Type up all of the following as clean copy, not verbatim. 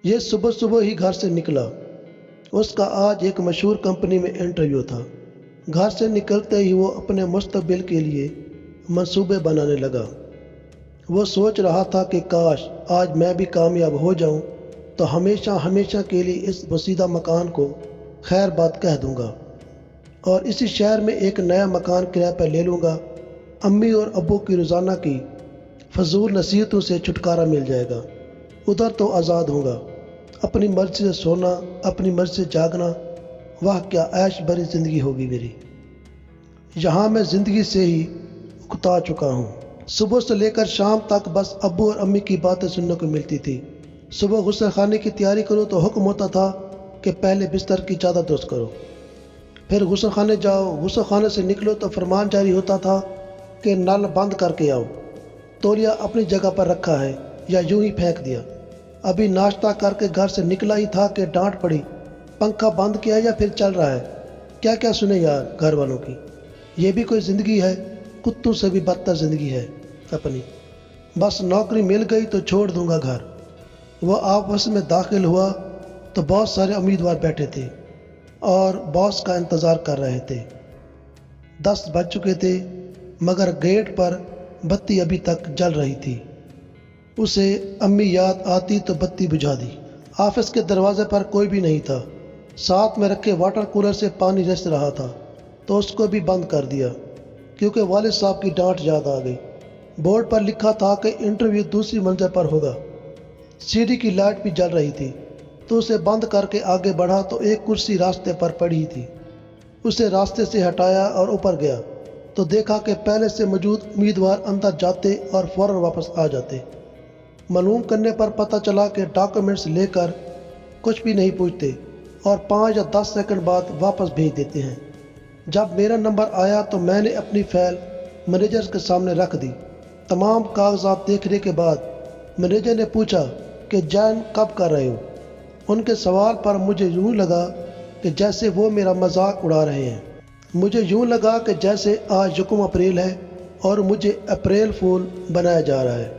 یہ صبح صبح ہی گھر سے نکلا۔ اس کا آج ایک مشہور کمپنی میں انٹرویو تھا۔ گھر سے نکلتے ہی وہ اپنے مستقبل کے لیے منصوبے بنانے لگا۔ وہ سوچ رہا تھا کہ کاش آج میں بھی کامیاب ہو جاؤں تو ہمیشہ ہمیشہ کے لیے اس بسیدہ مکان کو خیر بات کہہ دوں گا اور اسی شہر میں ایک نیا مکان کرایہ پر لے لوں گا۔ امی اور ابو کی روزانہ کی فضول نصیحتوں سے چھٹکارا مل جائے گا۔ ادھر تو آزاد ہوں گا، اپنی مرضی سے سونا، اپنی مرضی سے جاگنا۔ واہ کیا عیش بھری زندگی ہوگی میری۔ یہاں میں زندگی سے ہی اکتا چکا ہوں۔ صبح سے لے کر شام تک بس ابو اور امی کی باتیں سننے کو ملتی تھی۔ صبح غسل خانے کی تیاری کرو تو حکم ہوتا تھا کہ پہلے بستر کی چادر درست کرو، پھر غسل خانے جاؤ، غسل خانے سے نکلو تو فرمان جاری ہوتا تھا کہ نل بند کر کے آؤ، تولیہ اپنی جگہ پر رکھا ہے یا یوں ہی پھینک دیا۔ ابھی ناشتہ کر کے گھر سے نکلا ہی تھا کہ ڈانٹ پڑی، پنکھا بند کیا یا پھر چل رہا ہے؟ کیا کیا سنے یار گھر والوں کی، یہ بھی کوئی زندگی ہے؟ کتوں سے بھی بدتر زندگی ہے اپنی۔ بس نوکری مل گئی تو چھوڑ دوں گا گھر۔ وہ آفس میں داخل ہوا تو بہت سارے امیدوار بیٹھے تھے اور باس کا انتظار کر رہے تھے۔ 10 بج چکے تھے مگر گیٹ پر بتی ابھی تک جل رہی تھی۔ اسے امی یاد آتی تو بتی بجھا دی۔ آفس کے دروازے پر کوئی بھی نہیں تھا۔ ساتھ میں رکھے واٹر کولر سے پانی رس رہا تھا تو اس کو بھی بند کر دیا کیونکہ والد صاحب کی ڈانٹ یاد آ گئی۔ بورڈ پر لکھا تھا کہ انٹرویو دوسری منزل پر ہوگا۔ سیڑھی کی لائٹ بھی جل رہی تھی تو اسے بند کر کے آگے بڑھا تو ایک کرسی راستے پر پڑی تھی۔ اسے راستے سے ہٹایا اور اوپر گیا تو دیکھا کہ پہلے سے موجود امیدوار اندر جاتے اور فوراً واپس آ جاتے۔ معلوم کرنے پر پتہ چلا کہ ڈاکومنٹس لے کر کچھ بھی نہیں پوچھتے اور 5 یا 10 سیکنڈ بعد واپس بھیج دیتے ہیں۔ جب میرا نمبر آیا تو میں نے اپنی فائل مینیجر کے سامنے رکھ دی۔ تمام کاغذات دیکھنے کے بعد مینیجر نے پوچھا کہ جوائن کب کر رہے ہو؟ ان کے سوال پر مجھے یوں لگا کہ جیسے وہ میرا مذاق اڑا رہے ہیں۔ مجھے یوں لگا کہ جیسے آج 1 اپریل ہے اور مجھے اپریل فول بنایا جا رہا ہے۔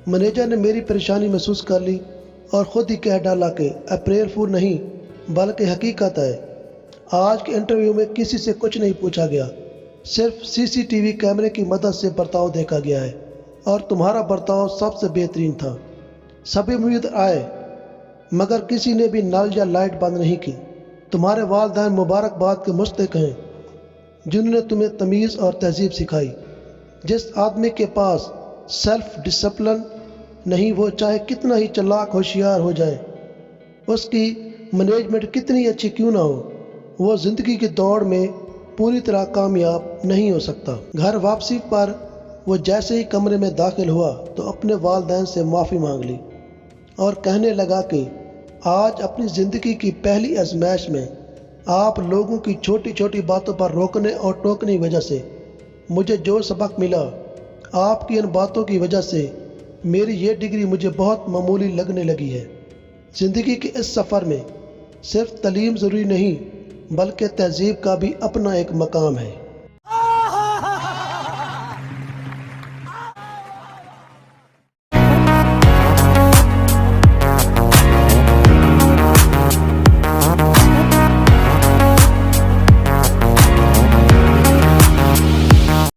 مینیجر نے میری پریشانی محسوس کر لی اور خود ہی کہہ ڈالا کہ اپریل فول نہیں بلکہ حقیقت ہے۔ آج کے انٹرویو میں کسی سے کچھ نہیں پوچھا گیا، صرف CCTV کیمرے کی مدد سے برتاؤ دیکھا گیا ہے اور تمہارا برتاؤ سب سے بہترین تھا۔ سبھی امیدوار آئے مگر کسی نے بھی نل یا لائٹ بند نہیں کی۔ تمہارے والدین مبارکباد کے مستحق ہیں جنہوں نے تمہیں تمیز اور تہذیب سکھائی۔ جس آدمی کے پاس سیلف ڈسپلن نہیں وہ چاہے کتنا ہی چلاک ہوشیار ہو جائے، اس کی مینجمنٹ کتنی اچھی کیوں نہ ہو، وہ زندگی کی دوڑ میں پوری طرح کامیاب نہیں ہو سکتا۔ گھر واپسی پر وہ جیسے ہی کمرے میں داخل ہوا تو اپنے والدین سے معافی مانگ لی اور کہنے لگا کہ آج اپنی زندگی کی پہلی آزمائش میں آپ لوگوں کی چھوٹی چھوٹی باتوں پر روکنے اور ٹوکنے کی وجہ سے مجھے جو سبق ملا، آپ کی ان باتوں کی وجہ سے میری یہ ڈگری مجھے بہت معمولی لگنے لگی ہے۔ زندگی کے اس سفر میں صرف تعلیم ضروری نہیں بلکہ تہذیب کا بھی اپنا ایک مقام ہے۔